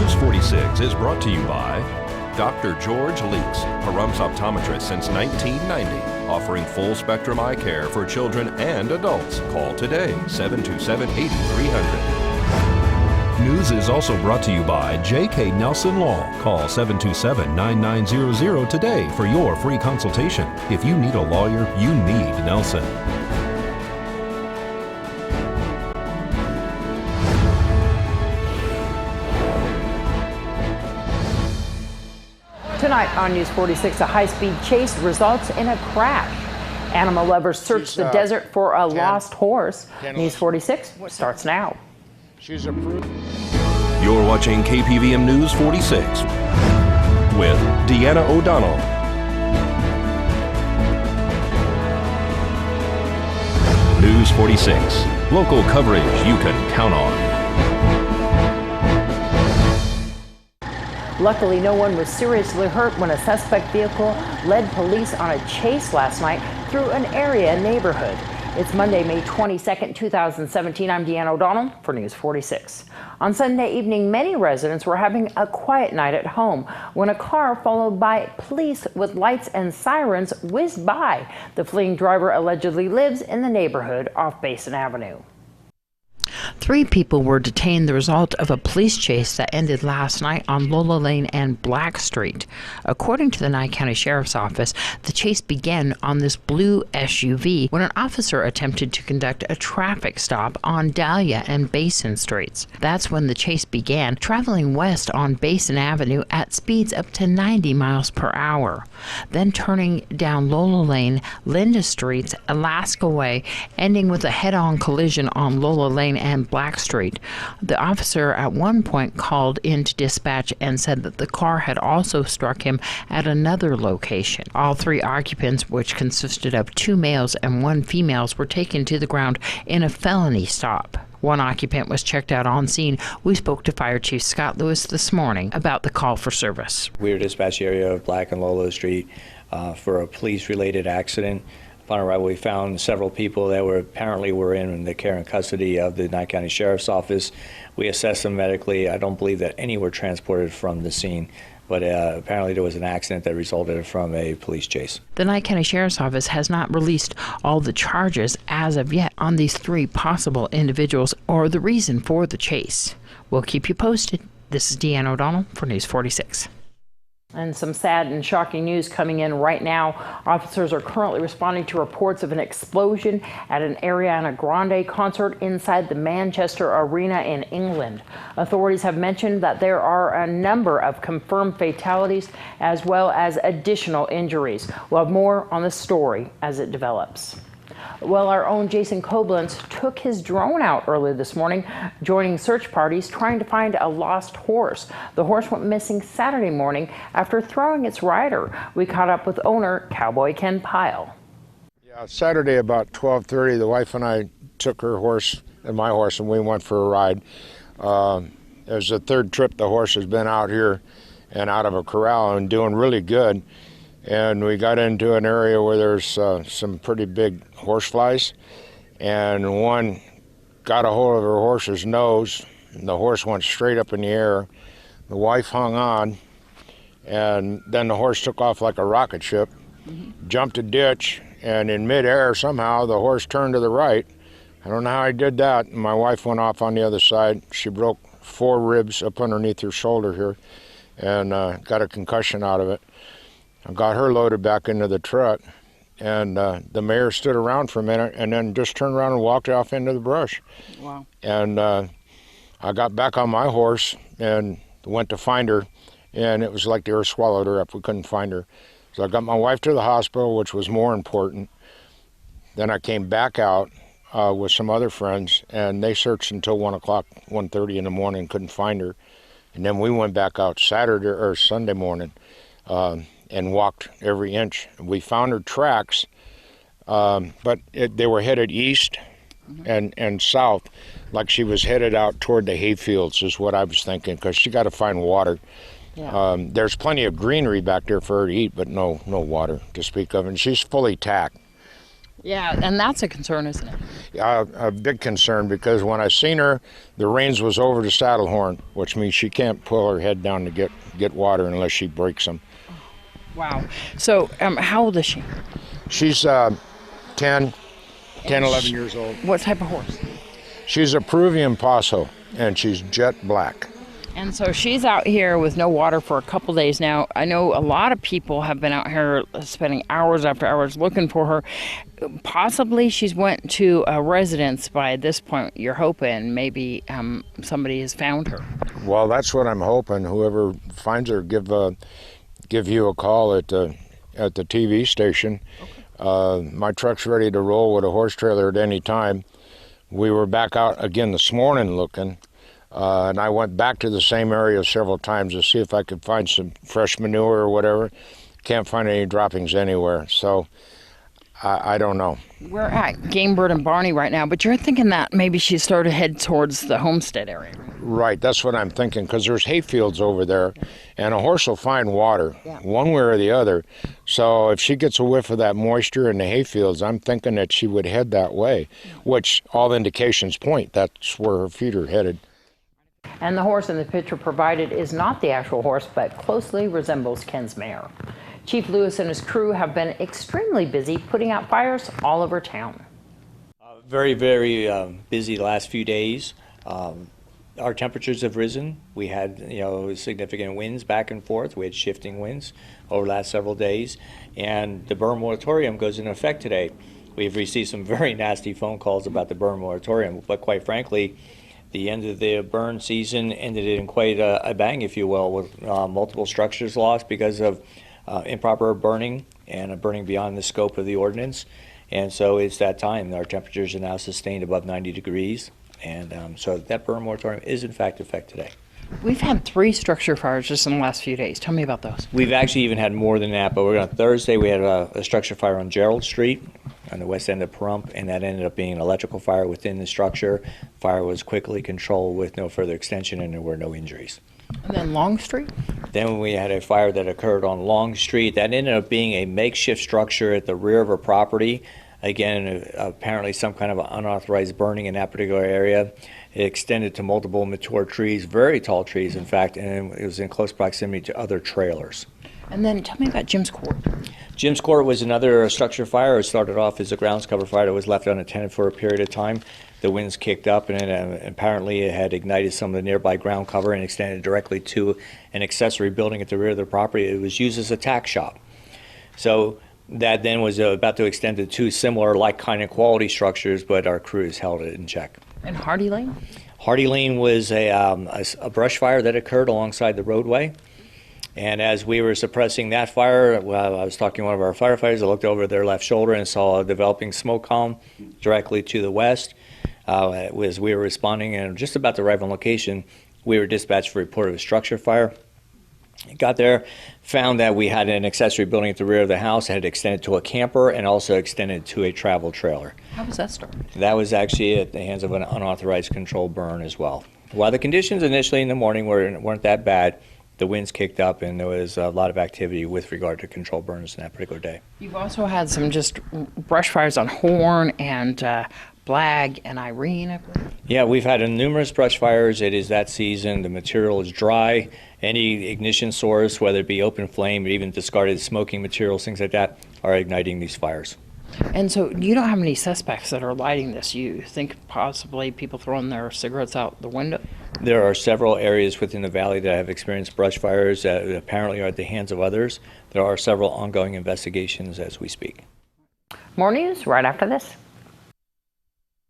News 46 is brought to you by Dr. George Leeks, Pahrump's optometrist since 1990, offering full-spectrum eye care for children and adults. Call today, 727-8300. News is also brought to you by J.K. Nelson Law. Call 727-9900 today for your free consultation. If you need a lawyer, you need Nelson. Tonight on News 46, a high-speed chase results in a crash. Animal lovers search the desert for a lost horse. News 46 starts now. She's approved. You're watching KPVM News 46 with Deanna O'Donnell. News 46, local coverage you can count on. Luckily, no one was seriously hurt when a suspect vehicle led police on a chase last night through an area neighborhood. It's Monday, May 22nd, 2017. I'm Deanna O'Donnell for News 46. On Sunday evening, many residents were having a quiet night at home when a car followed by police with lights and sirens whizzed by. The fleeing driver allegedly lives in the neighborhood off Basin Avenue. 3 people were detained the result of a police chase that ended last night on Lola Lane and Black Street. According to the Nye County Sheriff's Office, the chase began on this blue SUV when an officer attempted to conduct a traffic stop on Dahlia and Basin Streets. That's when the chase began, traveling west on Basin Avenue at speeds up to 90 miles per hour. Then turning down Lola Lane, Linda Streets, Alaska Way, ending with a head-on collision on Lola Lane and Black Street. The officer at one point called in to dispatch and said that the car had also struck him at another location. All 3 occupants, which consisted of 2 males and 1 female, were taken to the ground in a felony stop. One occupant was checked out on scene. We spoke to Fire Chief Scott Lewis this morning about the call for service. We were dispatched area of Black and Lola Street for a police-related accident. Upon arrival, we found several people that apparently were in the care and custody of the Nye County Sheriff's Office. We assessed them medically. I don't believe that any were transported from the scene, but apparently there was an accident that resulted from a police chase. The Nye County Sheriff's Office has not released all the charges as of yet on these 3 possible individuals or the reason for the chase. We'll keep you posted. This is Deanna O'Donnell for News 46. And some sad and shocking news coming in right now. Officers are currently responding to reports of an explosion at an Ariana Grande concert inside the Manchester Arena in England. Authorities have mentioned that there are a number of confirmed fatalities as well as additional injuries. We'll have more on the story as it develops. Well, our own Jason Koblenz took his drone out early this morning, joining search parties trying to find a lost horse. The horse went missing Saturday morning after throwing its rider. We caught up with owner Cowboy Ken Pyle. Yeah, Saturday about 12:30, the wife and I took her horse and my horse, and we went for a ride. It was the 3rd trip the horse has been out here and out of a corral and doing really good. And we got into an area where there's some pretty big horseflies, and one got a hold of her horse's nose, and the horse went straight up in the air. The wife hung on, and then the horse took off like a rocket ship, jumped a ditch, and in midair somehow the horse turned to the right. I don't know how he did that. My wife went off on the other side. She broke 4 ribs up underneath her shoulder here and got a concussion out of it. I got her loaded back into the truck, and the mayor stood around for a minute and then just turned around and walked off into the brush. Wow. And I got back on my horse and went to find her, and it was like the earth swallowed her up. We couldn't find her. So I got my wife to the hospital, which was more important. Then I came back out with some other friends, and they searched until 1 o'clock, 1:30 in the morning, couldn't find her. And then we went back out Saturday or Sunday morning and walked every inch. We found her tracks, but they were headed east and south, like she was headed out toward the hayfields is what I was thinking, because she got to find water. Yeah. There's plenty of greenery back there for her to eat, but no water to speak of, and she's fully tacked. Yeah, and that's a concern, isn't it? A big concern, because when I seen her, the reins was over the saddle horn, which means she can't pull her head down to get water unless she breaks them. Wow. So, how old is she? She's 10, 11 years old. What type of horse? She's a Peruvian Paso, and she's jet black. And so she's out here with no water for a couple days now. I know a lot of people have been out here spending hours after hours looking for her. Possibly she's went to a residence by this point. You're hoping maybe somebody has found her. Well, that's what I'm hoping. Whoever finds her, give you a call at the TV station. Okay. My truck's ready to roll with a horse trailer at any time. We were back out again this morning looking. And I went back to the same area several times to see if I could find some fresh manure or whatever. Can't find any droppings anywhere, so I don't know. We're at Game Bird and Barney right now, but you're thinking that maybe she started to head towards the homestead area. Right, that's what I'm thinking, because there's hay fields over there, and a horse will find water, one way or the other. So if she gets a whiff of that moisture in the hay fields, I'm thinking that she would head that way, which all indications point that's where her feet are headed. And the horse in the picture provided is not the actual horse, but closely resembles Ken's mare. Chief Lewis and his crew have been extremely busy putting out fires all over town. Very, very busy the last few days. Our temperatures have risen. We had, significant winds back and forth. We had shifting winds over the last several days, and the burn moratorium goes into effect today. We've received some very nasty phone calls about the burn moratorium, but quite frankly, the end of the burn season ended in quite a bang, if you will, with multiple structures lost because of improper burning and burning beyond the scope of the ordinance. And so it's that time. Our temperatures are now sustained above 90 degrees. And so that burn moratorium is in fact in effect today. We've had 3 structure fires just in the last few days. Tell me about those. We've actually even had more than that, but on Thursday we had a structure fire on Gerald Street on the west end of Pahrump, and that ended up being an electrical fire within the structure. Fire was quickly controlled with no further extension, and there were no injuries. And then Long Street? Then we had a fire that occurred on Long Street. That ended up being a makeshift structure at the rear of a property. Again, apparently some kind of unauthorized burning in that particular area. It extended to multiple mature trees, very tall trees, in fact, and it was in close proximity to other trailers. And then tell me about Jim's Court. Jim's Court was another structure fire. It started off as a grounds cover fire that was left unattended for a period of time. The winds kicked up, and apparently it had ignited some of the nearby ground cover and extended directly to an accessory building at the rear of the property. It was used as a tack shop. So that then was about to extend to 2 similar like kind of quality structures, but our crews held it in check. And Hardy Lane? Hardy Lane was a brush fire that occurred alongside the roadway. And as we were suppressing that fire, well, I was talking to one of our firefighters. I looked over their left shoulder and saw a developing smoke column directly to the west. As we were responding and just about to arrive on location, we were dispatched for a report of a structure fire. Got there, found that we had an accessory building at the rear of the house. It had extended to a camper and also extended to a travel trailer. How was that start? That was actually at the hands of an unauthorized controlled burn as well. While the conditions initially in the morning weren't that bad, the winds kicked up and there was a lot of activity with regard to controlled burns in that particular day. You've also had some just brush fires on Horn and Blag and Irene, I believe. Yeah, we've had numerous brush fires. It is that season. The material is dry. Any ignition source, whether it be open flame or even discarded smoking materials, things like that, are igniting these fires. And so you don't have any suspects that are lighting this. You think possibly people throwing their cigarettes out the window? There are several areas within the valley that have experienced brush fires that apparently are at the hands of others. There are several ongoing investigations as we speak. More news right after this.